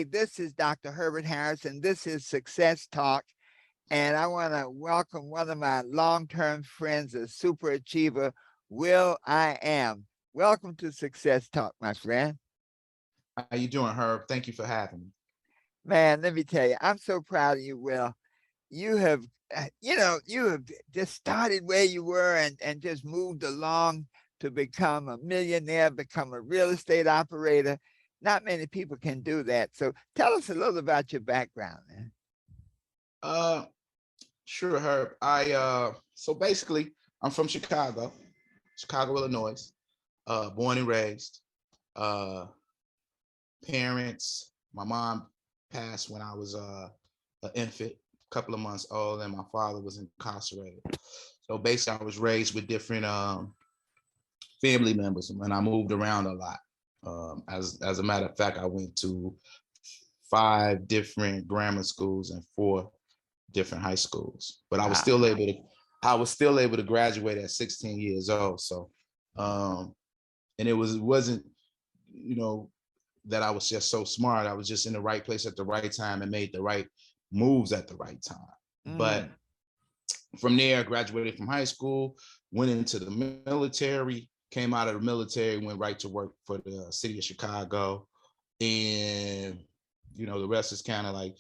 This is Dr. Herbert Harris, and this is Success Talk. And I want to welcome one of my long-term friends, a super achiever, Will I Am. Welcome to Success Talk, my friend. How you doing, Herb? Thank you for having me. Man, let me tell you, I'm so proud of you, Will. You have, you have just started where you were and just moved along to become a millionaire, become a real estate operator. Not many people can do that. So tell us a little about your background, man. Uh, sure, Herb. So basically, I'm from Chicago, Illinois. Born and raised. Uh, Parents. My mom passed when I was an infant, a couple of months old, and my father was incarcerated. So basically, I was raised with different family members, and I moved around a lot. As a matter of fact, I went to 5 different grammar schools and 4 different high schools. But Wow. I was still able to graduate at 16 years old. So, um, and it wasn't, you know, that I was just so smart. I was just in the right place at the right time and made the right moves at the right time. But Mm, from there, I graduated from high school, went into the military, came out of the military, went right to work for the city of Chicago. And, the rest is kind of like,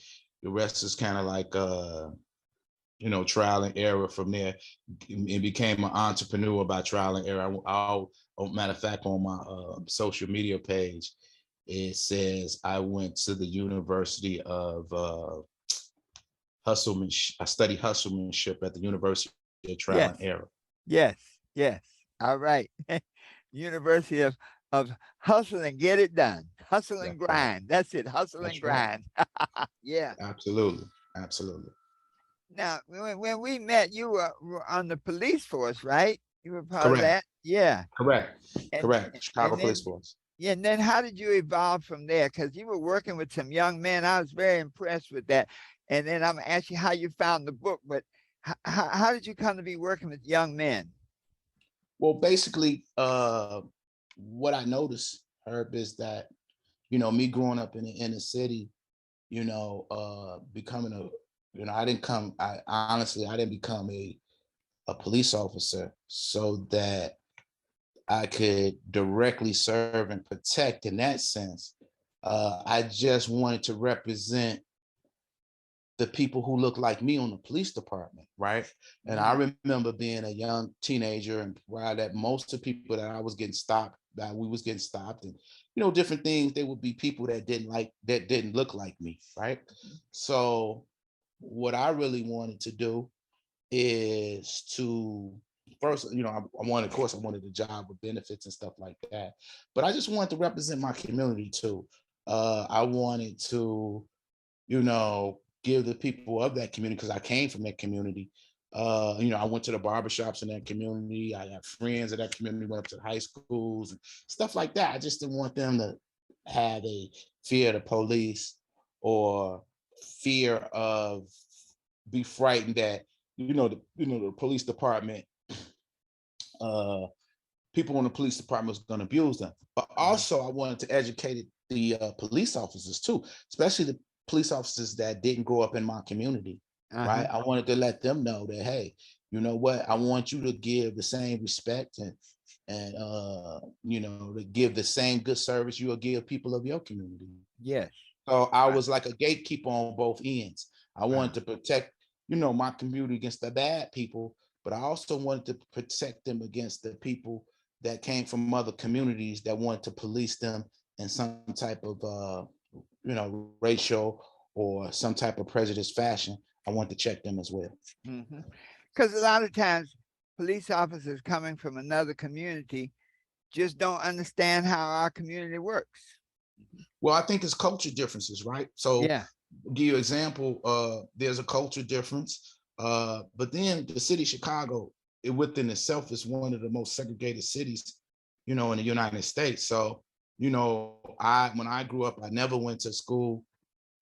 trial and error from there. It became an entrepreneur by trial and error. Matter of fact, on my social media page, it says I went to the University of Hustlemanship. I studied hustlemanship at the University of Trial and yes, Error. yes, yes. All right. University of hustle and get it done. Hustle and That's right. grind. That's it. Hustle and That's right. grind. Yeah. Absolutely. Absolutely. Now, when we met, you were on the police force, right? You were part of Correct. that. Yeah. Correct. And Correct. Chicago and Police then Force. yeah, and then how did you evolve from there? Because you were working with some young men. I was very impressed with that. And then I'm gonna ask you how you found the book, but how did you come to be working with young men? Well, basically, what I noticed, Herb, is that, me growing up in the inner city, becoming I honestly, I didn't become a police officer so that I could directly serve and protect in that sense. I just wanted to represent the people who look like me on the police department, right? And I Mm, remember being a young teenager and while that most of the people that we was getting stopped and different things, they would be people that didn't look like me, right? So what I really wanted to do is to first, I wanted, of course, I wanted a job with benefits and stuff like that, but I just wanted to represent my community too. I wanted to, give the people of that community because I came from that community. I went to the barbershops in that community. I have friends in that community, went up to high schools and stuff like that. I just didn't want them to have a fear of the police or fear of be frightened that the police department uh people in the police department was going to abuse them. But mm, also I wanted to educate the police officers too, especially the police officers that didn't grow up in my community, right? uh-huh. I wanted to let them know that, hey, you know what, I want you to give the same respect and to give the same good service you'll give people of your community. Yes. So I Right. was like a gatekeeper on both ends. I wanted Uh, to protect, my community against the bad people, but I also wanted to protect them against the people that came from other communities that wanted to police them in some type of racial or some type of prejudice fashion. I want to check them as well. Because a lot of times police officers coming from another community just don't understand how our community works. Well, I think it's culture differences, right? So Yeah. give you an example, there's a culture difference. But then the city of Chicago, it within itself is one of the most segregated cities, in the United States. So, I when I grew up, I never went to school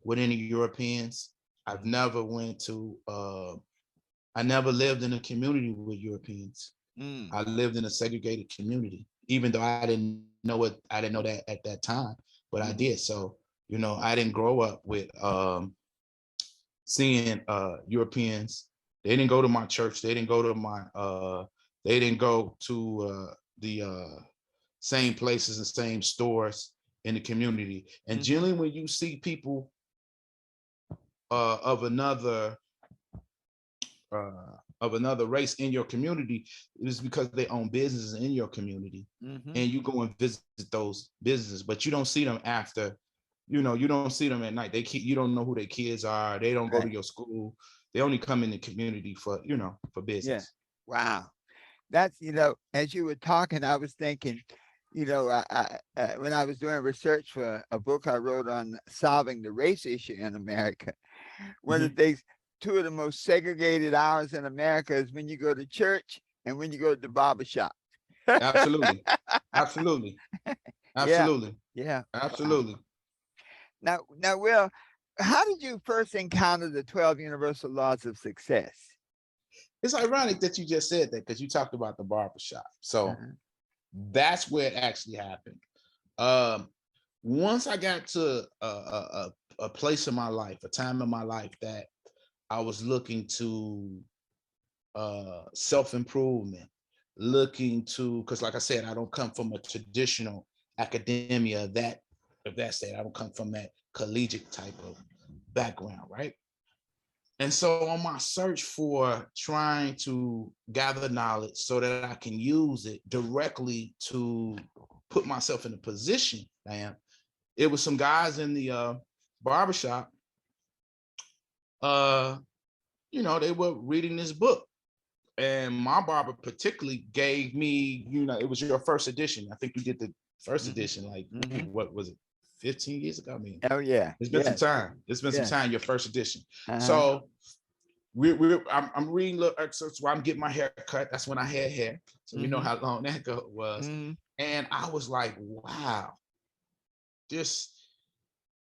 with any Europeans. I've never went to I never lived in a community with Europeans. Mm, I lived in a segregated community, even though I didn't know that at that time, but I did. mhm. So You know, I didn't grow up with seeing Europeans. They didn't go to my church. They didn't go to my they didn't go to the same places and same stores in the community. And Mm-hmm. generally when you see people of another race in your community, it is because they own businesses in your community, Mm-hmm. and you go and visit those businesses, but you don't see them after, you don't see them at night. You don't know who their kids are. They don't go to Right. your school. They only come in the community for, for Yeah. business. Wow. That's, as you were talking, I was thinking, when I was doing research for a book I wrote on solving the race issue in America, one of Mhm. the things, two of the most segregated hours in America is when you go to church and when you go to the barber shop. Absolutely. Absolutely. Yeah. Absolutely. Yeah. Wow. Absolutely. Now, Will, how did you first encounter the 12 universal laws of success? It's ironic that you just said that because you talked about the barbershop. So Uh-huh. that's where it actually happened. Um, Once I got to a place in my life, a time in my life that I was looking to self-improvement, looking to, because like I said, I don't come from a traditional academia of that state. I don't come from that collegiate type of background, right? And so on my search for trying to gather knowledge so that I can use it directly to put myself in a position, man, it was some guys in the barbershop, uh, they were reading this book. And my barber particularly gave me, it was your first edition. I think you did the first Mm-hmm. edition, like, Mm-hmm. what was it, 15 years ago? I mean, Oh yeah. it's been some Yes. time. It's been some Yes. time, your first edition. Uh-huh. So I'm reading little excerpts while I'm getting my hair cut. That's when I had hair. So you know Mm-hmm. how long that was. Mm-hmm. And I was like, wow, this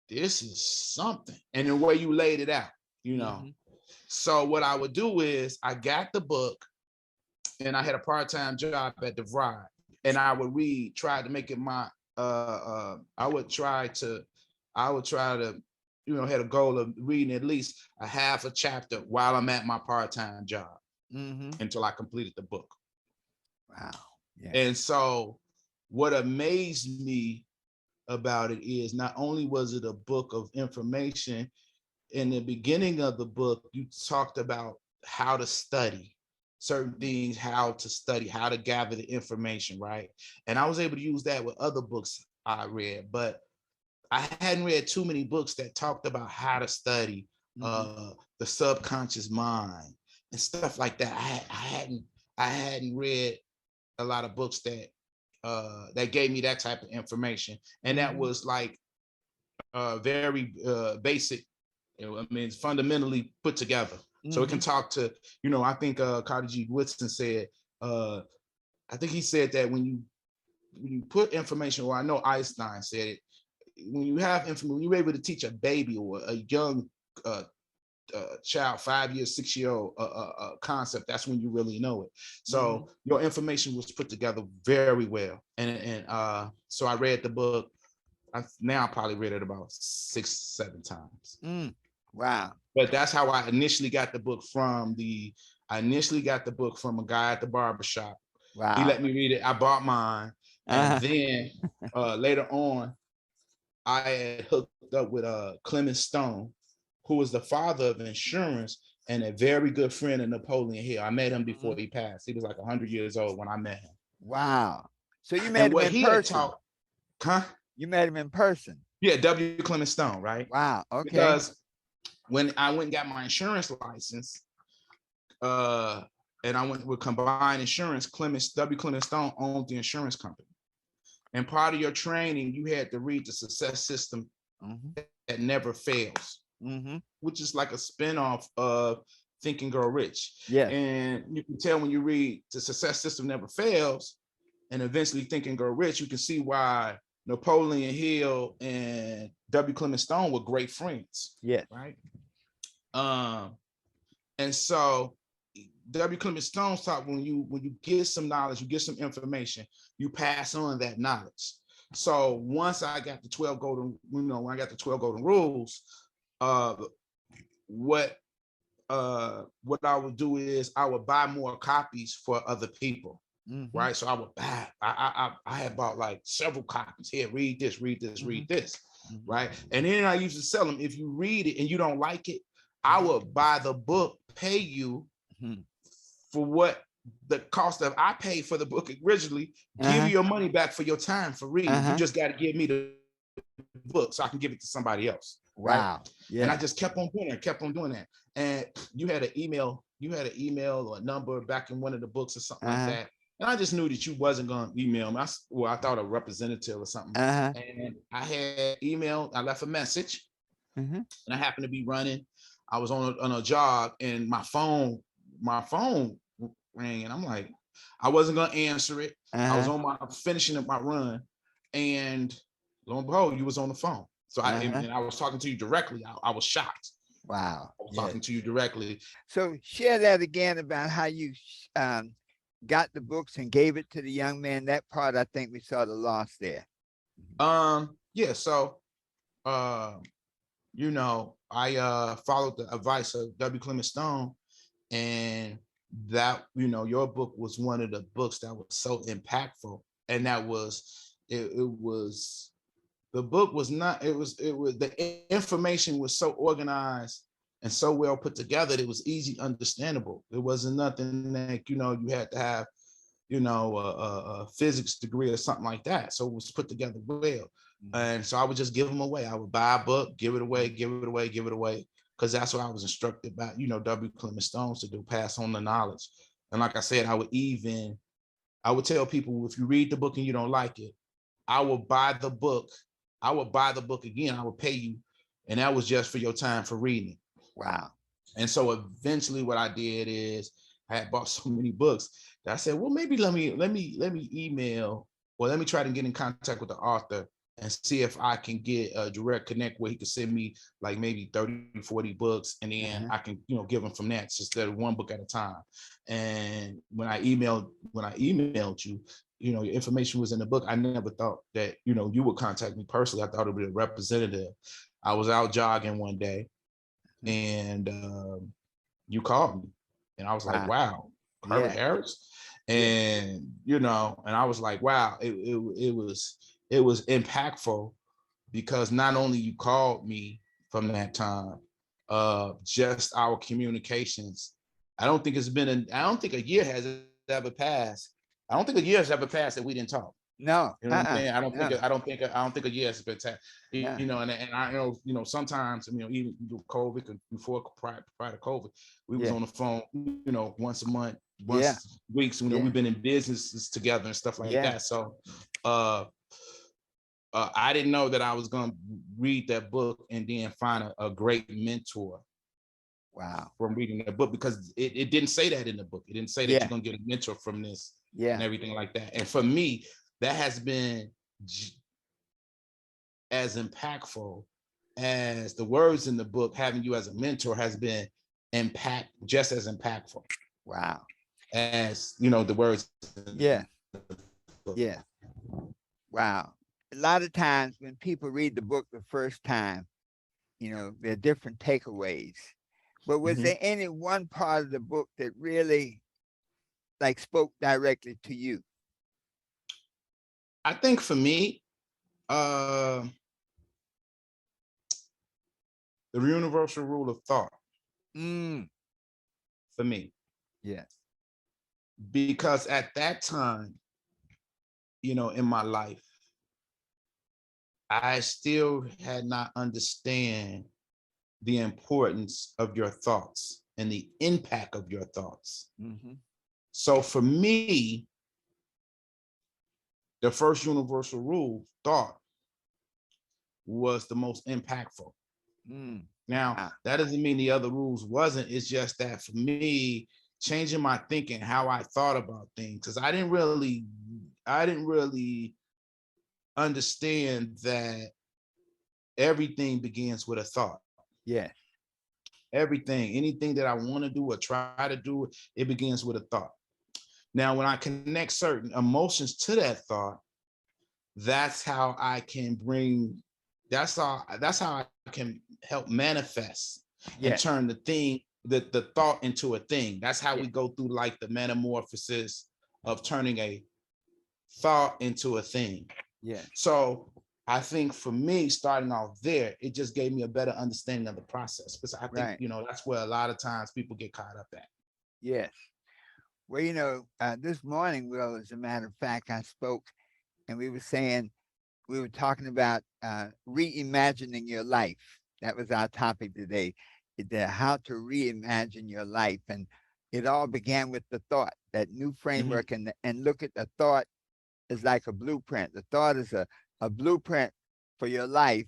this is something. And the way you laid it out, you know. Mm-hmm. So what I would do is I got the book and I had a part-time job at DeVry. And I would read, try to make it my I would try to, had a goal of reading at least a half a chapter while I'm at my part-time job Mm-hmm. until I completed the book. Wow. Yeah. And so what amazed me about it is not only was it a book of information, in the beginning of the book, you talked about how to study certain things, how to study, how to gather the information, right? And I was able to use that with other books I read, but I hadn't read too many books that talked about how to study Mm-hmm. the subconscious mind and stuff like that. I hadn't read a lot of books that gave me that type of information, and that Mm-hmm. was like very basic. I mean, it's fundamentally put together, so it can Mm-hmm. talk to. I think Carter G. Woodson said. Uh, I think he said that when you put information, or I know Einstein said it. When you have information, when you're able to teach a baby or a young uh, child, 5 years, 6 year old concept, that's when you really know it. Mm-hmm. So your information was put together very well, and so I read the book. Now I probably read it about 6, 7 times. Mm. Wow. But that's how I initially got the book from the. I initially got the book from a guy at the barbershop. He Wow. let me read it. I bought mine, and Uh-huh. then later on, I had hooked up with Clement Stone, who was the father of insurance and a very good friend of Napoleon Hill. I met him before Mm-hmm. he passed. He was like 100 years old when I met him. Wow. So you met And him what in he had person. taught, huh? You met him in person. Yeah, W. Clement Stone, right? Wow. Okay. Because when I went and got my insurance license, uh, and I went with combined insurance, W. Clement Stone owned the insurance company. And part of your training, you had to read the Success System Mm-hmm. that never fails, Mm-hmm. which is like a spinoff of Think and Grow Rich. Yes. And you can tell when you read The Success System Never Fails and eventually Think and Grow Rich, you can see why Napoleon Hill and W. Clement Stone were great friends, Yes. right? Um, and so W. Clement Stone taught when you get some knowledge, you get some information, you pass on that knowledge. So once I got the 12 golden, when I got the 12 golden rules, uh, what what I would do is I would buy more copies for other people. Mm-hmm. Right. So I would buy, I had bought like several copies. Here, read this, read this, Mm-hmm. read this. Mm-hmm. Right. And then I used to sell them. If you read it and you don't like it, I Mm-hmm. would buy the book, pay you Mm-hmm. for what the cost of I paid for the book originally, give Uh-huh. you your money back for your time for reading. You Uh-huh. just got to give me the book so I can give it to somebody else. Right. Wow. And I Yeah. just kept on doing it, kept on doing that. And you had an email or a number back in one of the books or something like Uh-huh. that. And I just knew that you wasn't going to email me. I thought a representative or something. Uh-huh. And I had emailed, I left a message, Mm-hmm. and I happened to be running. I was on a jog, and my phone rang, and I'm like, I wasn't gonna answer it. I was Uh-huh. finishing up my run, and lo and behold, you was on the phone. So Uh-huh. I was talking to you directly. I was shocked. Wow. I was Yes. talking to you directly. So share that again about how you um, got the books and gave it to the young man. That part, I think we saw the loss there. Yeah. So, uh, I followed the advice of W. Clement Stone, and that your book was one of the books that was so impactful, and that was it was the book was not it was the information was so organized and so well put together that it was easy understandable. It wasn't nothing like you had to have a physics degree or something like that. So it was put together well. Mm-hmm. And so I would just give them away. I would buy a book, give it away, Mm-hmm. give it away, give it away. Because that's what I was instructed by, W. Clement Stones to do, pass on the knowledge. And like I said, I would tell people, if you read the book and you don't like it, I will buy the book. I would buy the book again. I would pay you. And that was just for your time for reading. Wow. And so eventually what I did is I had bought so many books that I said, well, maybe let me email, or let me try to get in contact with the author and see if I can get a direct connect where he could send me like maybe 30, 40 books. And then Uh-huh. I can, give them from that instead of one book at a time. And when I emailed you, your information was in the book. I never thought that, you would contact me personally. I thought it would be a representative. I was out jogging one day, and you called me, and I was like, Wow. wow, Herbert Yeah. Harris. Yeah. And and I was like, wow, it was impactful, because not only you called me from that time, just our communications. I don't think a year has ever passed. I don't think a year has ever passed that we didn't talk. No. You know what I'm Uh-uh. saying? No. I don't think a year has been No. and I know, sometimes, even COVID, before prior to COVID, we was Yeah. on the phone, once a month, Yeah. once weeks, Yeah. we've been in businesses together and stuff like Yeah. that. So, uh, I didn't know that I was going to read that book and then find a great mentor Wow. from reading that book, because it didn't say that in the book. It didn't say that you're Yeah. going to get a mentor from this and Yeah. everything like that. And for me, that has been as impactful as the words in the book. Having you as a mentor has been just as impactful Wow. as the words in the Yeah. book. Yeah. Wow. A lot of times when people read the book the first time, there are different takeaways. But was Mhm. there any one part of the book that really like spoke directly to you? I think for me, uh, the universal rule of thought Mm. for me, Yes. because at that time, in my life, I still had not understand the importance of your thoughts and the impact of your thoughts. Mm-hmm. So for me, the first universal rule, thought, was the most impactful. Mm. Now, Wow. that doesn't mean the other rules wasn't. It's just that for me, changing my thinking, how I thought about things, because I didn't really understand that everything begins with a thought. Yes. Everything, anything that I want to do or try to do, it begins with a thought. Now, when I connect certain emotions to that thought, that's how I can bring, that's how I can help manifest and Yes. turn the thought into a thing. That's how Yeah. we go through like the metamorphosis of turning a thought into a thing. Yes. So I think for me, starting off there, it just gave me a better understanding of the process. Because I think, Right. that's where a lot of times people get caught up at. Yes. Well, this morning, Will, as a matter of fact, I spoke and we were talking about reimagining your life. That was our topic today, how to reimagine your life. And it all began with the thought, that new Mhm. framework, and look at the thought as like a blueprint. The thought is a blueprint for your life.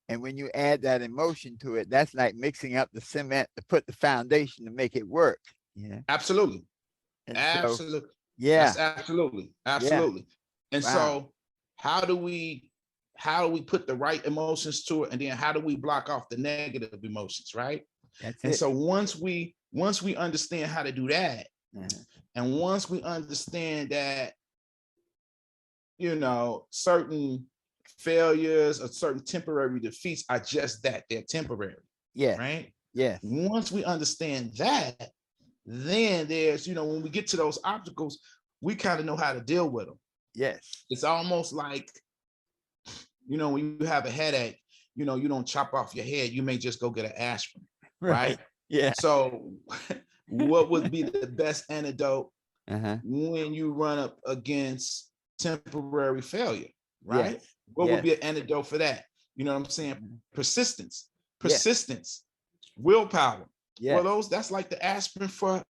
And when you add that emotion to it, that's like mixing up the cement to put the foundation to make it work. Yeah. Absolutely. And so, Absolutely. That's yeah, absolutely. yeah. Absolutely. And Wow. so how do we put the right emotions to it? And then how do we block off the negative emotions, right? That's And it. so once we understand how to do that, Uh-huh. and once we understand that, certain failures or certain temporary defeats are just that, they're temporary, Yes. right? Yes. Once we understand that, then there's, when we get to those obstacles, we kind of know how to deal with them. Yes. It's almost like, when you have a headache, you don't chop off your head, you may just go get an aspirin, Right. right? Yeah. So what would be the best antidote Uh-huh. when you run up against temporary failure, right? Yes. What would Yes. be an antidote for that? You know what I'm saying? Mhm. Persistence, Yes. persistence, willpower. Well, Yes. that's like the aspirin for,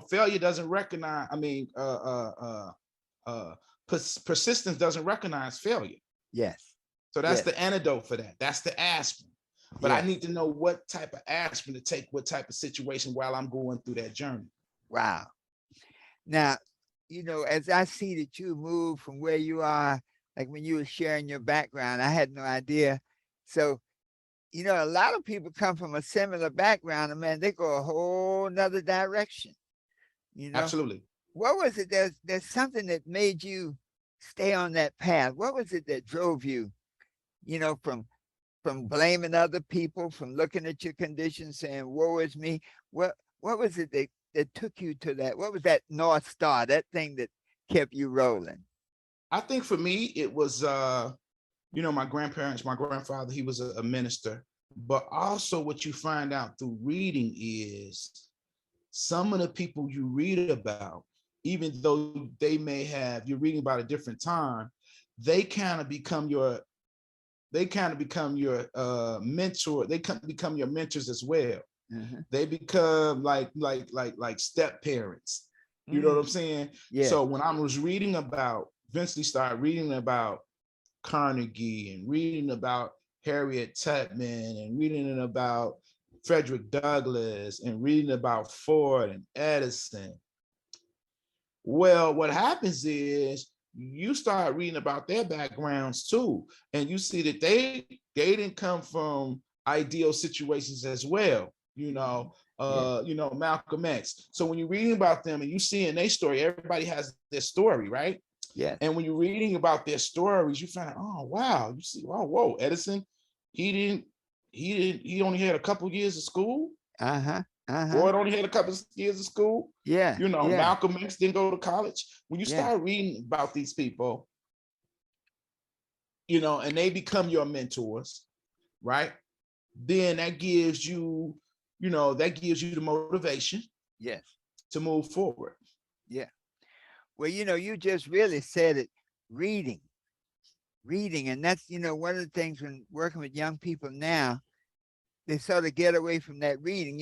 failure doesn't recognize, persistence doesn't recognize failure. Yes. So that's Yes. the antidote for that. That's the aspirin. But I Yes. need to know what type of aspirin to take, what type of situation while I'm going through that journey. Wow. Now, as I see that you move from where you are, like when you were sharing your background, I had no idea. So, a lot of people come from a similar background, and man, they go a whole nother direction. You know, Absolutely. what was it? There's something that made you stay on that path. What was it that drove you? From blaming other people, from looking at your condition, saying "woe is me." What was it that took you to that? What was that North Star, that thing that kept you rolling? I think for me, it was, my grandfather, he was a minister. But also, what you find out through reading is some of the people you read about, even though you're reading about a different time, they kind of become your mentor. They become your mentors as well. Uh-huh. They become like step parents. You know what I'm Mm, saying? yes, So when I was eventually started reading about Carnegie and reading about Harriet Tubman and reading about Frederick Douglass and reading about Ford and Edison. Well, what happens is you start reading about their backgrounds too, and you see that they didn't come from ideal situations as well. yes, Malcolm X. So when you're reading about them and you see in their story, everybody has their story, right? yes. And when you're reading about their stories, you find out, oh wow, you see, oh whoa, Edison, he didn't, he only had a couple years of school. Uh-huh. Uh-huh. Ford only had a couple of years of school. Yeah, yeah, Malcolm X didn't go to college. When you yeah, start reading about these people, and they become your mentors, right? Then that gives you the motivation yes, to move forward. yeah. Well, you just really said it, reading, reading. And that's, one of the things when working with young people now, they sort of get away from that reading.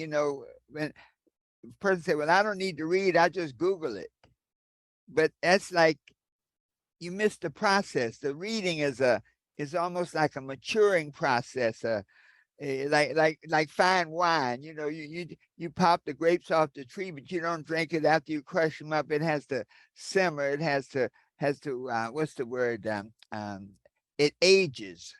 When a person say, well, I don't need to read, I just Google it. But that's like you miss the process. The reading is almost like a maturing process. Like fine wine. You pop the grapes off the tree, but you don't drink it after you crush them up. It has to simmer. It has to what's the word? It ages.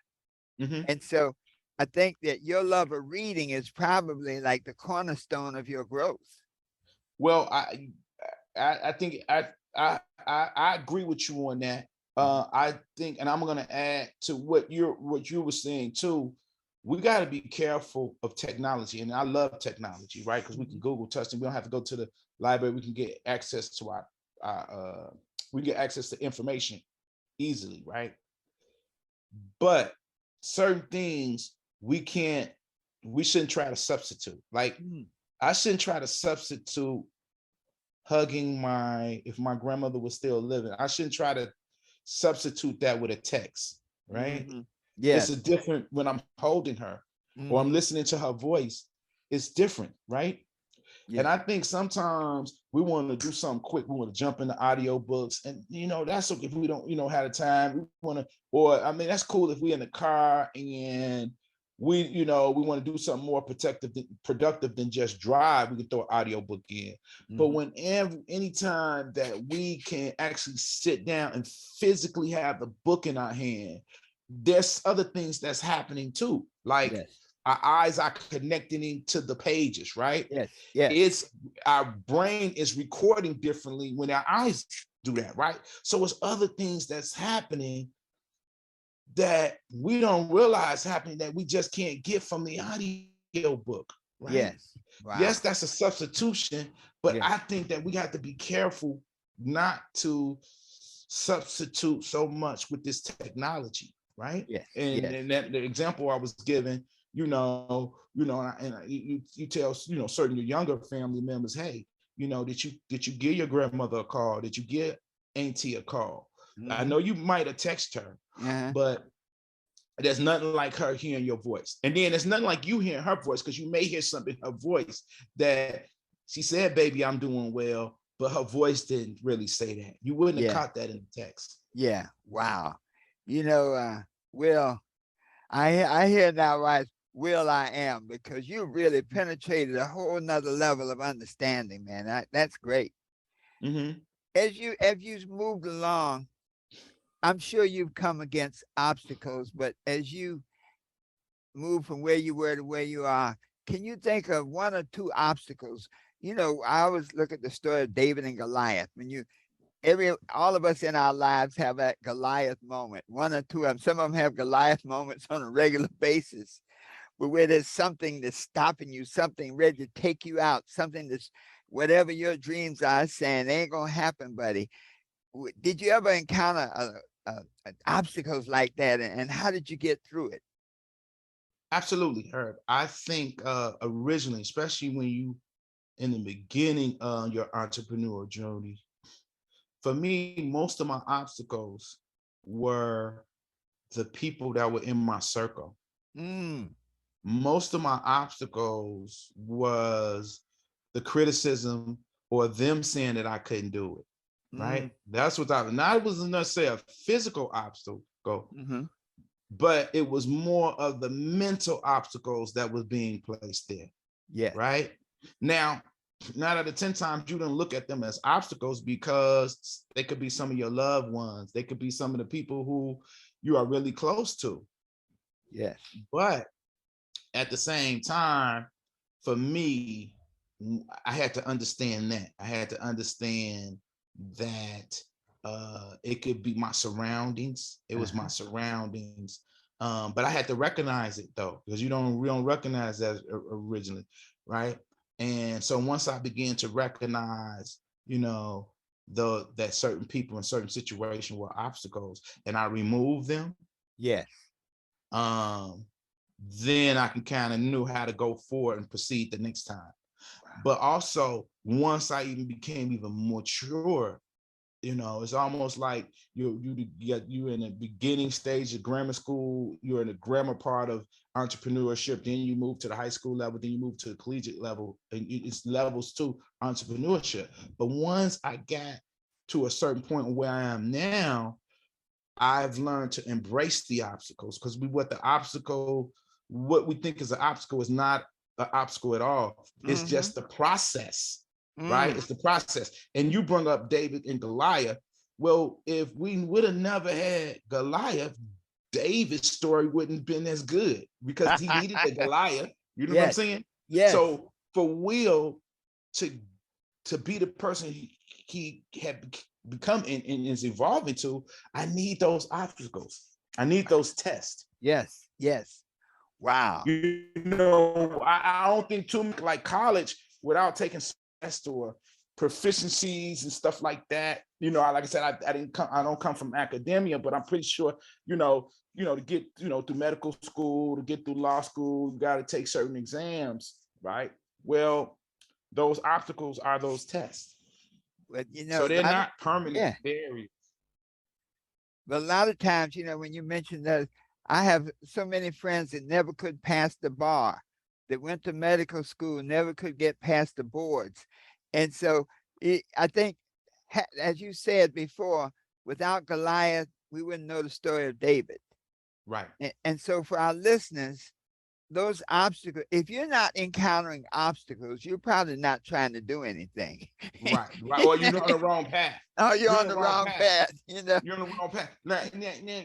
Mhm. And so I think that your love of reading is probably like the cornerstone of your growth. Well, I think I agree with you on that. I think, and I'm going to add to what you were saying too. We got to be careful of technology, and I love technology, right? Because we can Mhm. Google testing. We don't have to go to the library. We can get access to we get access to information easily, right? But certain things we can't, we shouldn't try to substitute. Like Mm. I shouldn't try to substitute hugging if my grandmother was still living. I shouldn't try to substitute that with a text, right? Mhm. It's Yes. a different when I'm holding her or I'm Mhm. listening to her voice. It's different, right? And Yeah. I think sometimes we want to do something quick. We want to jump into audio books, and that's okay if we don't, have the time. We want to, or I mean, that's cool if we're in the car and we want to do something more productive than just drive. We can throw an audio book in. But Mhm. whenever, anytime that we can actually sit down and physically have the book in our hand, there's other things that's happening too. Like Yes. our eyes are connecting to the pages, right? Yes. Yes. It's our brain is recording differently when our eyes do that, right? So it's other things that's happening that we don't realize happening that we just can't get from the audio book, right? Yes. Wow. Yes, that's a substitution, but Yes. I think that we have to be careful not to substitute so much with this technology, right? Yes. Yes. And that the example I was given, you tell certain your younger family members, hey, did you give your grandmother a call? Did you give auntie a call? I Mhm. know you might have texted her, Uh-huh. but there's nothing like her hearing your voice. And then there's nothing like you hearing her voice because you may hear something in her voice that she said, baby, I'm doing well, but her voice didn't really say that. You wouldn't have Yeah. caught that in the text. Yeah. Wow. You know, Will, I hear now why it's Will I am, because you really penetrated a whole nother level of understanding, man. That's great. Mm-hmm. As you moved along, I'm sure you've come against obstacles, but as you move from where you were to where you are, can you think of one or two obstacles? I always look at the story of David and Goliath. When you every all of us in our lives have that Goliath moment, one or two of them. Some of them have Goliath moments on a regular basis, but where there's something that's stopping you, something ready to take you out, something that's whatever your dreams are saying, they ain't gonna happen, buddy. Did you ever encounter obstacles like that, and how did you get through it? Absolutely, Herb. I think originally, especially when you in the beginning of your entrepreneurial journey, for me, most of my obstacles were the people that were in my circle. Mm, Most of my obstacles was the criticism or them saying that I couldn't do it. mm, Right. That's what I not it wasn't necessarily a physical obstacle, mm-hmm. but it was more of the mental obstacles that was being placed there. Yes, Right. Now, 9 out of 10 times you don't look at them as obstacles because they could be some of your loved ones. They could be some of the people who you are really close to. yes, But at the same time, for me, I had to understand that. I had to understand that it could be my surroundings. It was my uh-huh. surroundings. But I had to recognize it though, because we don't recognize that originally, right? And so once I began to recognize, you know, that certain people in certain situations were obstacles, and I removed them, Yes, um, then I can kind of knew how to go forward and proceed the next time. But also, once I even became even more mature, it's almost like you're in the beginning stage of grammar school. You're in the grammar part of entrepreneurship. Then you move to the high school level. Then you move to the collegiate level, and it's levels to entrepreneurship. But once I got to a certain point where I am now, I've learned to embrace the obstacles because what we think is an obstacle is not an obstacle at all. It's mm-hmm. just the process, right? Mm, It's the process. And you bring up David and Goliath. Well, if we would have never had Goliath, David's story wouldn't have been as good because he needed the Goliath. You know what I'm yes, saying? yes, So for Will to to be the person he had become and is evolving to, I need those obstacles. I need those tests. Yes. Yes. Wow. I don't think too much like college without taking tests or proficiencies and stuff like that. Like I said, I don't come from academia, but I'm pretty sure, to get, through medical school, to get through law school, you got to take certain exams, right? Well, those obstacles are those tests. But So they're not permanent yeah. barriers. But a lot of times, when you mention that, I have so many friends that never could pass the bar, that went to medical school, never could get past the boards. And so I think, as you said before, without Goliath, we wouldn't know the story of David. Right. And so for our listeners, those obstacles, if you're not encountering obstacles, you're probably not trying to do anything. Right. Or you're on the wrong path. Oh, you're on the wrong path. You're on the wrong path. Now,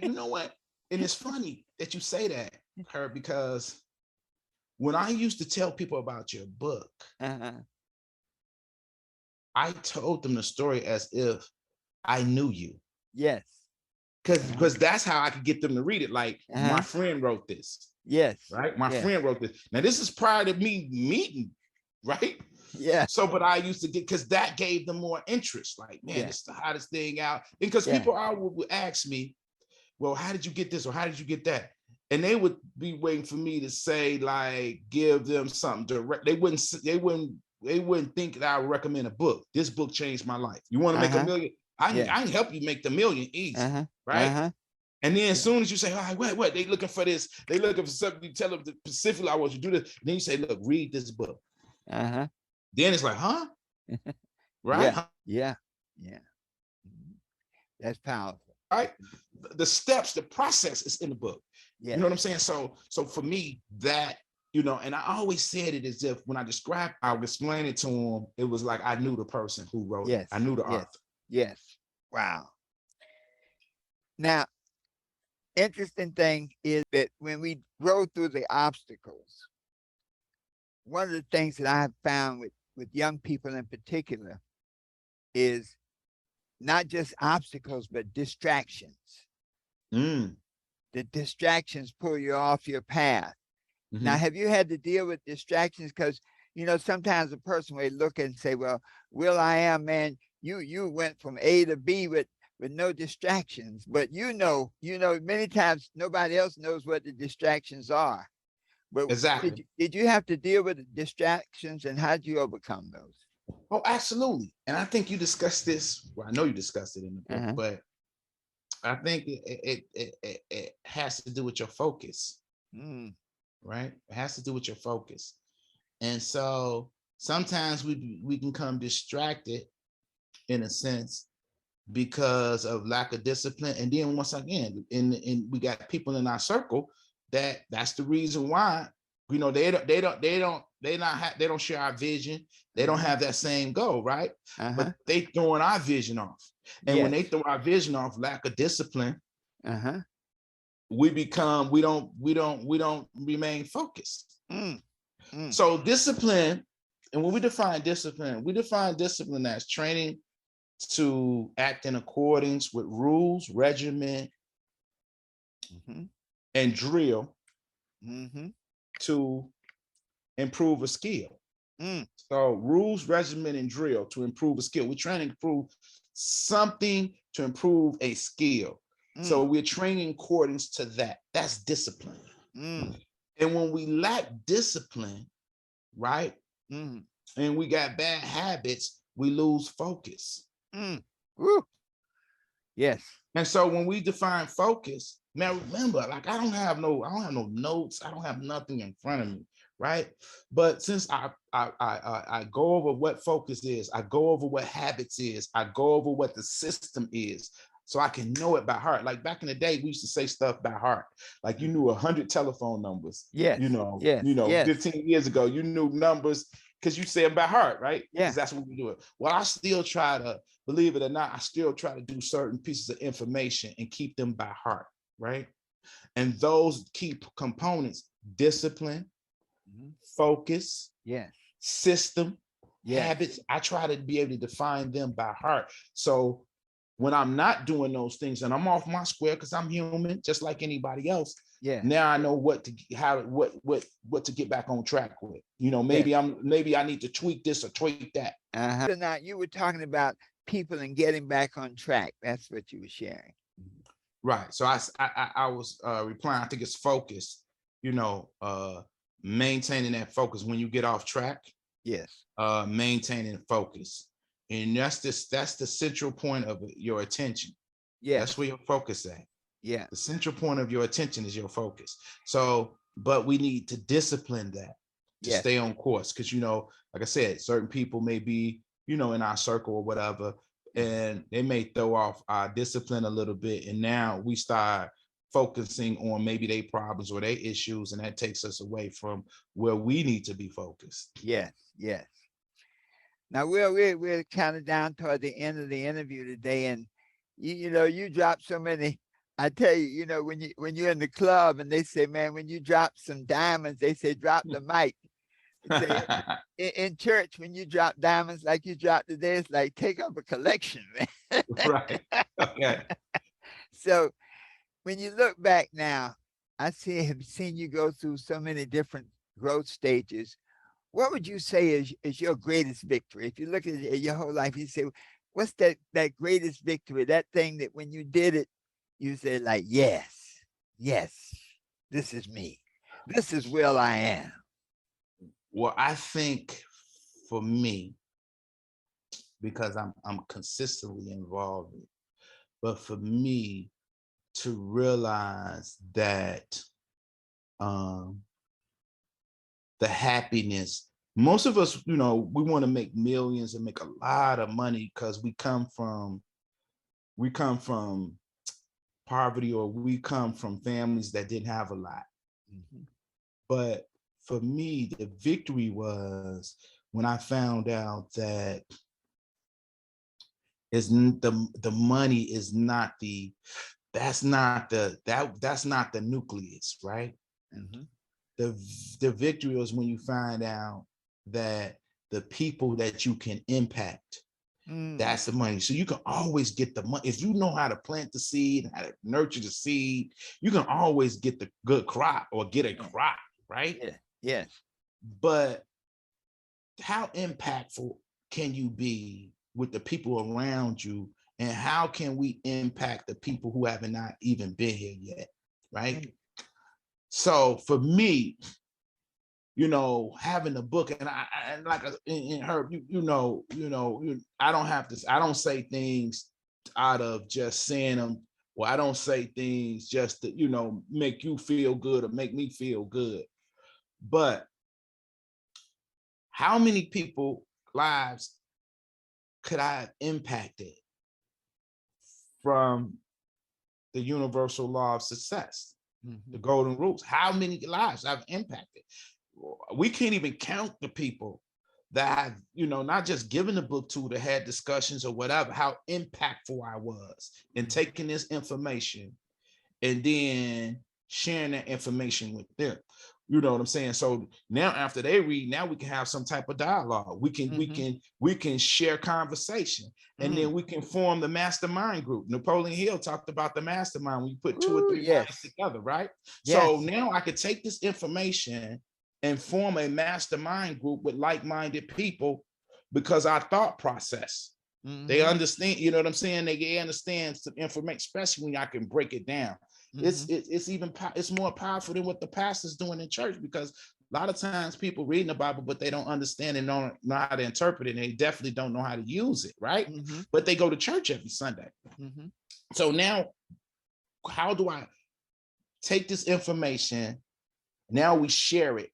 you know what? And it's funny that you say that, Herb, because when I used to tell people about your book, I told them the story as if I knew you. Yes. Because that's how I could get them to read it. Like, my friend wrote this. Yes. Right? My friend wrote this. Now, this is prior to me meeting, right? Yeah. So, but I used to get, because that gave them more interest. Like, man, it's the hottest thing out. Because people would ask me, well, how did you get this? Or how did you get that? And they would be waiting for me to say, like, give them something direct. They wouldn't think that I would recommend a book. This book changed my life. You want to make $1 million? I can help you make the $1 million easy, right? And then as soon as you say, oh, what? They looking for this. They looking for something. You tell them specifically, I want you to do this. And then you say, look, read this book. Then it's like, huh? Right? Yeah. That's powerful. Right? The steps, the process is in the book. Yeah. You know what I'm saying? So for me, that, and I always said it as if when I would explain it to them, it was like I knew the person who wrote it. I knew the author. Yes. Wow. Now, interesting thing is that when we go through the obstacles, one of the things that I have found with young people in particular is not just obstacles, but distractions. The distractions pull you off your path. Now, have you had to deal with distractions? Because, sometimes a person may look and say, well, Will.i.am, man, you went from A to B with no distractions, but many times nobody else knows what the distractions are. But exactly. Did you have to deal with the distractions, and how did you overcome those? Oh, absolutely. And I think you discussed this. Well, I know you discussed it in the book, but I think it has to do with your focus, right? It has to do with your focus. And so sometimes we can come distracted in a sense because of lack of discipline. And then once again, we got people in our circle that's the reason why, they don't share our vision. They don't have that same goal, right? But they throwing our vision off. And when they throw our vision off, lack of discipline, we don't remain focused. So discipline, and when we define discipline as training to act in accordance with rules, regimen, and drill to improve a skill. So rules, regimen, and drill to improve a skill. We're trying to improve something to improve a skill. So we're training in accordance to that. That's discipline. And when we lack discipline, right, and we got bad habits, we lose focus. Yes. And so when we define focus, now remember, like I don't have no notes, I don't have nothing in front of me, right? But since I go over what focus is, I go over what habits is, I go over what the system is, so I can know it by heart. Like back in the day, we used to say stuff by heart. Like you knew 100 telephone numbers. Yes. 15 years ago, you knew numbers because you say them by heart, right? Yeah. Because that's what we do it. Well, I still try to, believe it or not, I still try to do certain pieces of information and keep them by heart, right? And those key components: discipline, focus, system, habits. I try to be able to define them by heart. So when I'm not doing those things and I'm off my square because I'm human, just like anybody else. Yeah. Now I know what to how what to get back on track with. You know, Yeah. maybe I need to tweak this or tweak that. Not you were talking about people and getting back on track. That's what you were sharing. Right. So I was replying. I think it's focus. You know, maintaining that focus when you get off track. Yes. Maintaining focus, and that's the central point of your attention. Yes. That's where your focus at. Yeah. The central point of your attention is your focus. So, but we need to discipline that to Yes. stay on course. Because, you know, like I said, certain people may be, you know, in our circle or whatever, and they may throw off our discipline a little bit. And now we start focusing on maybe their problems or their issues, and that takes us away from where we need to be focused. Yes. Yes. Now we're kind of down toward the end of the interview today, and you know you drop so many. I tell you, you know when you're in the club and they say, man, when you drop some diamonds, they say drop the mic. They say in church when you drop diamonds like you dropped today, it's like take up a collection, man. Right. Okay. So when you look back now, have seen you go through so many different growth stages. What would you say is your greatest victory? If you look at your whole life, you say, what's that greatest victory? That thing that when you did it, you said like, yes, yes, this is me. This is Will I am. Well, I think for me, because I'm consistently involved, but for me to realize that um the happiness, most of us, you know, we want to make millions and make a lot of money because we come from poverty, or we come from families that didn't have a lot. Mhm. But for me, the victory was when I found out that the money is not that's not the nucleus, right? Mhm. the the victory was when you find out that the people that you can impact, Mm. that's the money. So you can always get the money if you know how to plant the seed, how to nurture the seed. You can always get the good crop or get a Yeah. crop, right? Yeah. Yes. But how impactful can you be with the people around you, and how can we impact the people who haven't not even been here yet, right? Mm. So for me, you know, having a book, and and like in Herb, I don't have to, I don't say things out of just saying them, or I don't say things just to, you know, make you feel good or make me feel good. But how many people lives could I have impacted from the universal law of success, the Mhm. golden rules? How many lives I've impacted? We can't even count the people that have, you know, not just given the book to, that had discussions or whatever, how impactful I was in Mhm. taking this information and then sharing that information with them. You know what I'm saying? So now after they read, now we can have some type of dialogue. Mhm. We can share conversation, and Mm. then we can form the mastermind group. Napoleon Hill talked about the mastermind when you put two or Ooh, three minds yes. together, right? So Yes. now I could take this information and form a mastermind group with like-minded people because our thought process. They Mhm. understand, you know what I'm saying? They understand some information, especially when I can break it down. Mhm. It's more powerful than what the pastor's doing in church, because a lot of times people reading the Bible, but they don't understand and don't know how to interpret it, and they definitely don't know how to use it, right? Mhm. But they go to church every Sunday. Mhm. So now, how do I take this information? Now we share it,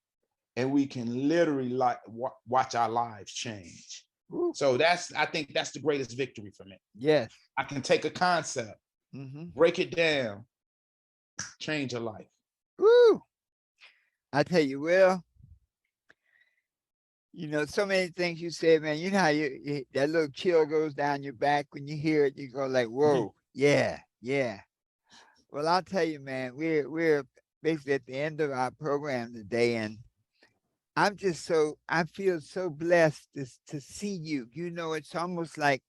and we can literally like watch our lives change. Ooh. So I think that's the greatest victory for me. Yes. I can take a concept, Mhm. break it down, change a life. Woo. I tell you, Will, you know, so many things you said, man. You know how that little chill goes down your back when you hear it. You go like, Mhm. "Whoa, yeah, yeah." Well, I'll tell you, man. We're basically at the end of our program today, and I feel so blessed to see you. You know, it's almost like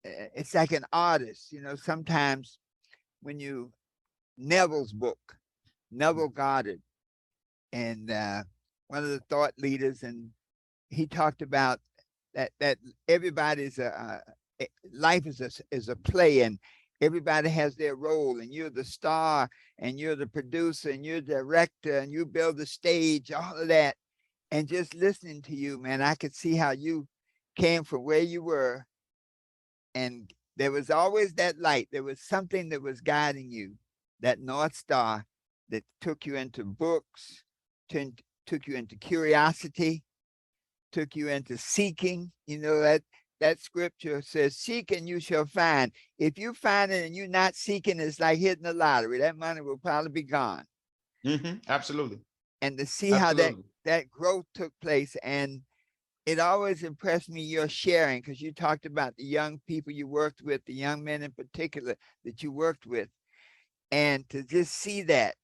it's like an artist, sometimes when you Neville's book, Neville Goddard, and one of the thought leaders, and he talked about that everybody's life is a play, and everybody has their role, and you're the star, and you're the producer, and you're the director, and you build the stage, all of that. And just listening to you, man, I could see how you came from where you were, and there was always that light. There was something that was guiding you, that North Star that took you into books, to, took you into curiosity, took you into seeking. That scripture says, seek and you shall find. If you find it and you're not seeking, it's like hitting the lottery. That money will probably be gone. Absolutely. And to see how Absolutely. that growth took place. And it always impressed me, your sharing, because you talked about the young people you worked with, the young men in particular that you worked with. And to just see that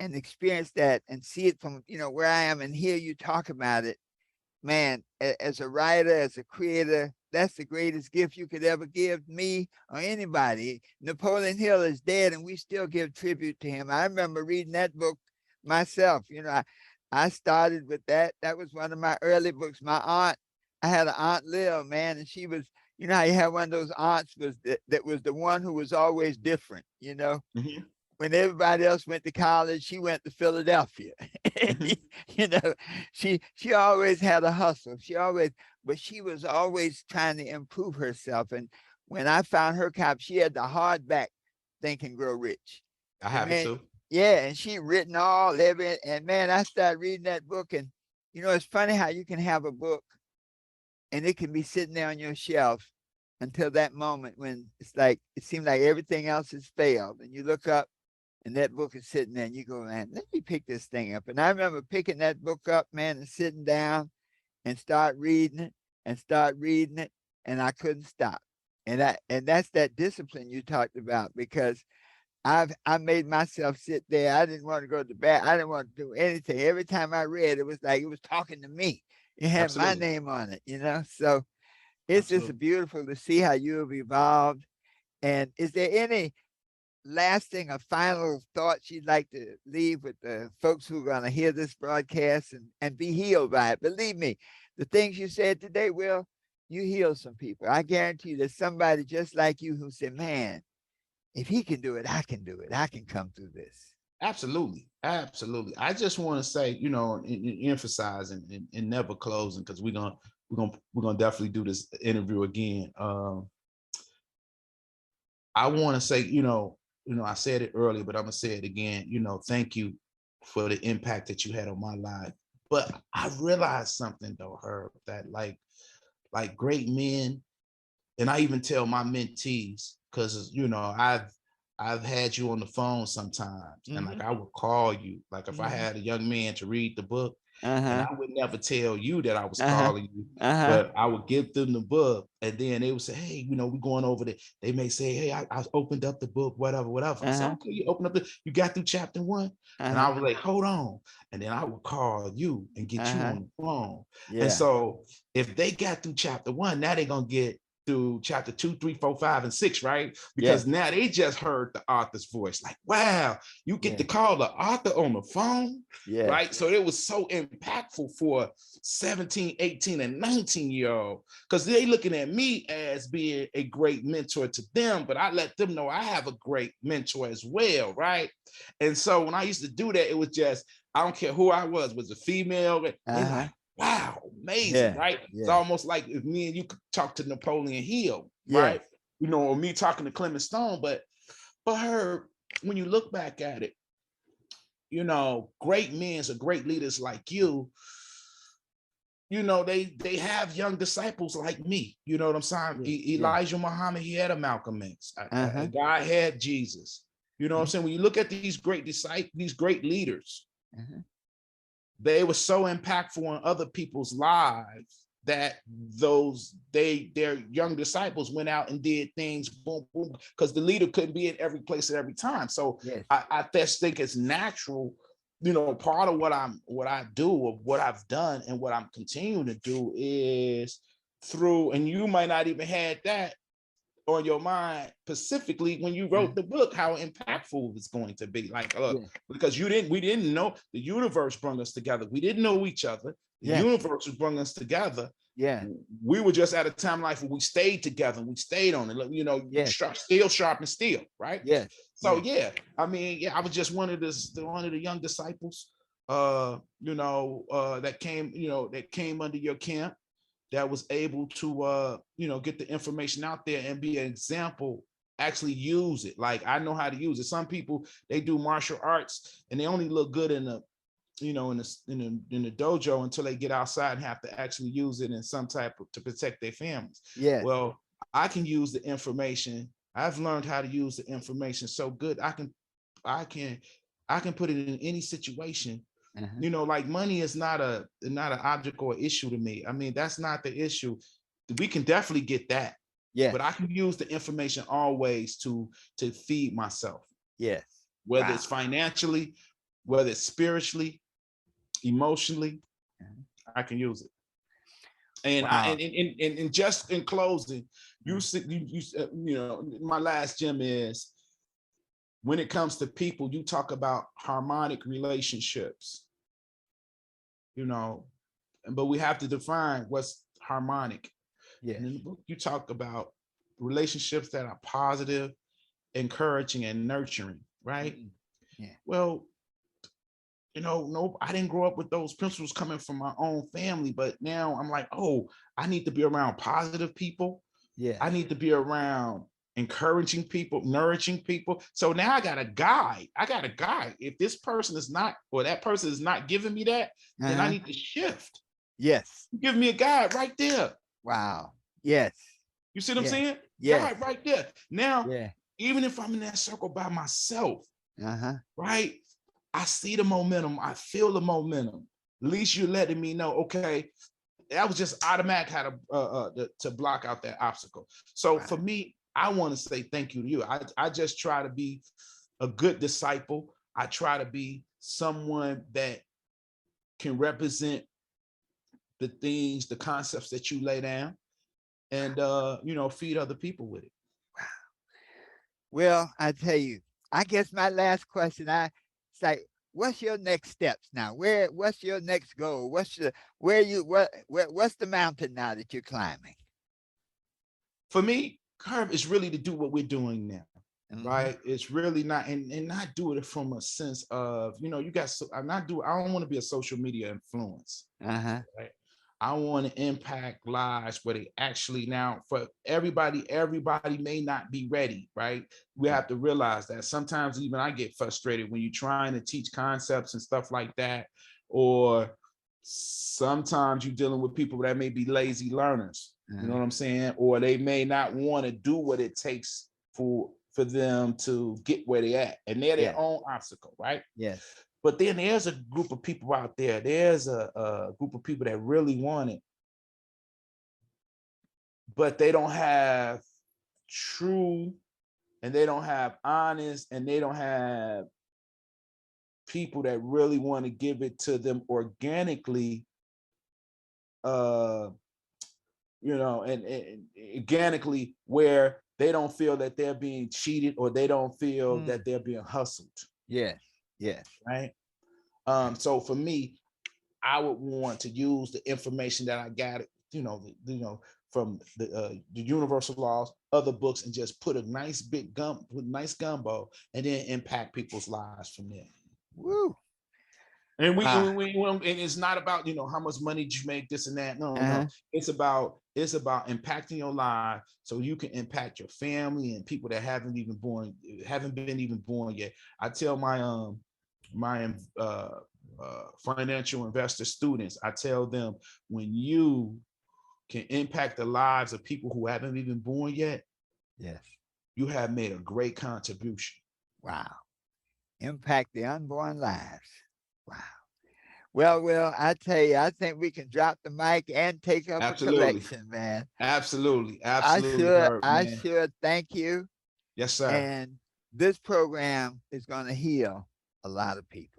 and experience that and see it from, where I am and hear you talk about it, man, as a writer, as a creator, that's the greatest gift you could ever give me or anybody. Napoleon Hill is dead and we still give tribute to him. I remember reading that book myself. I started with that. That was one of my early books. I had an aunt Lil, man, and she was, how you have one of those aunts that was the one who was always different. Hmm. When everybody else went to college, she went to Philadelphia. Hmm. you know, she always had a hustle. But she was always trying to improve herself. And when I found her copy, she had the hardback Think and Grow Rich. I And have it man, too. yeah, and she written all every, and man, I started reading that book, and it's funny how you can have a book and it can be sitting there on your shelf until that moment when it's like it seems like everything else has failed, and you look up and that book is sitting there and you go, man, let me pick this thing up. And I remember picking that book up, man, and sitting down and start reading it, and I couldn't stop. And that's that discipline you talked about, because I made myself sit there. I didn't want to go to bed. I didn't want to do anything. Every time I read, it was like it was talking to me. It had my Absolutely. name on it. So it's just Absolutely. beautiful to see how you have evolved. And is there any lasting or final thoughts you'd like to leave with the folks who are going to hear this broadcast and be healed by it? Believe me, the things you said today, Will, you healed some people. I guarantee you there's somebody just like you who said, man, if he can do it, I can do it. I can come through this. Absolutely. Absolutely. I just want to say, emphasize and never closing, because we're gonna definitely do this interview again. I want to say, I said it earlier, but I'm gonna say it again. Thank you for the impact that you had on my life. But I realized something though, Herb, that like great men, and I even tell my mentees, because I've had you on the phone sometimes, and like Mm-hmm. I would call you, like if I Mm-hmm. had a young man to read the book, and Uh-huh. I would never tell you that I was Uh-huh. calling you, Uh-huh. but I would give them the book, and then they would say, hey, we're going over there. They may say, hey, I opened up the book, whatever, whatever. I said, Uh-huh. okay, you open up you got through chapter 1, and I Uh-huh. was like, hold on, and then I would call you and get you Uh-huh. on the phone, and Yeah. so if they got through chapter 1, now they're gonna get through chapter 2, 3, 4, 5, and 6, right? Yes. Because now they just heard the author's voice. Like, wow, you get Yeah. to call the author on the phone, Yes. right? So it was so impactful for 17, 18, and 19-year-old, because they looking at me as being a great mentor to them, but I let them know I have a great mentor as well, right? And so when I used to do that, it was just, I don't care who I was a female, they Uh-huh. like, wow, amazing, Yeah. right? It's Yeah. almost like if me and you could talk to Napoleon Hill, Yes. right? Or me talking to Clement Stone, but her, when you look back at it, great men or great leaders like you, they have young disciples like me. You know what I'm saying? Yeah. Yeah. Elijah Muhammad, he had a Malcolm X. Uh-huh. God had Jesus. You know what I'm Yeah. saying? When you look at these great disciples, these great leaders, Uh-huh. they were so impactful on other people's lives that their young disciples went out and did things, boom, boom, because the leader couldn't be in every place at every time. So Yes. I just think it's natural. Part of what I do, or what I've done, and what I'm continuing to do is through, and you might not even had that. on your mind specifically when you wrote the book, how impactful it's going to be. Like, look, Yeah. because we didn't know the universe brought us together. We didn't know each other. The Yes. universe was bringing us together. Yeah. We were just at a time in life where we stayed together and we stayed on it. You know, Yes. steel sharpen steel, right? Yes. So Yes. I mean, I was just one of the young disciples, that came under your camp, that was able to get the information out there and be an example, actually use it. Like, I know how to use it. Some people, they do martial arts and they only look good in the in the dojo until they get outside and have to actually use it in some type of, to protect their families. Yes. Well, I can use the information. I've learned how to use the information so good. I can put it in any situation. Like, money is not an object or issue to me. I mean, that's not the issue. We can definitely get that. Yes. But I can use the information always to feed myself. Yes. Whether it's financially, whether it's spiritually, emotionally, I can use it. And and just in closing, my last gem is, when it comes to people, you talk about harmonic relationships, but we have to define what's harmonic. Yes. And in the book, you talk about relationships that are positive, encouraging, and nurturing, right? Yeah. Well, no, I didn't grow up with those principles coming from my own family, but now I'm like, oh, I need to be around positive people. Yeah. I need to be around encouraging people, nourishing people. So now I got a guide. If this person is not, or that person is not giving me that, then I need to shift. Yes. Give me a guide right there. Wow. Yes. You see what I'm saying? Yeah. Guide right there. Now, even if I'm in that circle by myself, right? I see the momentum. I feel the momentum. At least you're letting me know, okay, that was just automatic how to block out that obstacle. So for me, I want to say thank you to you. I just try to be a good disciple. I try to be someone that can represent the things, the concepts that you lay down, and feed other people with it. Wow. Well, I tell you, I guess my last question, it's like, what's your next steps now? What's your next goal? What's the what's the mountain now that you're climbing? For me, Herb, is really to do what we're doing now. Right? It's really not, and not do it from a sense of, I don't want to be a social media influence. Right? I want to impact lives where they actually, now for everybody may not be ready, right? We have to realize that sometimes even I get frustrated when you're trying to teach concepts and stuff like that, or sometimes you're dealing with people that may be lazy learners, you know what I'm saying? Or they may not want to do what it takes for them to get where they at, and they're their own obstacle, right? Yes. But then there's a group of people out there. There's a group of people that really want it, but they don't have true, and they don't have honest, and they don't have people that really want to give it to them organically, and organically, where they don't feel that they're being cheated, or they don't feel that they're being hustled. Yes. Yes. Right. So for me, I would want to use the information that I got, from the universal laws, other books, and just put a nice gumbo, and then impact people's lives from there. Woo. And and it's not about, how much money did you make, this and that. No. It's about impacting your life so you can impact your family and people that haven't been even born yet. I tell my financial investor students, I tell them, when you can impact the lives of people who haven't even born yet, yes, you have made a great contribution. Wow. Impact the unborn lives. Wow. Well, I tell you, I think we can drop the mic and take up a collection, man. Absolutely. I sure thank you. Yes, sir. And this program is going to heal a lot of people.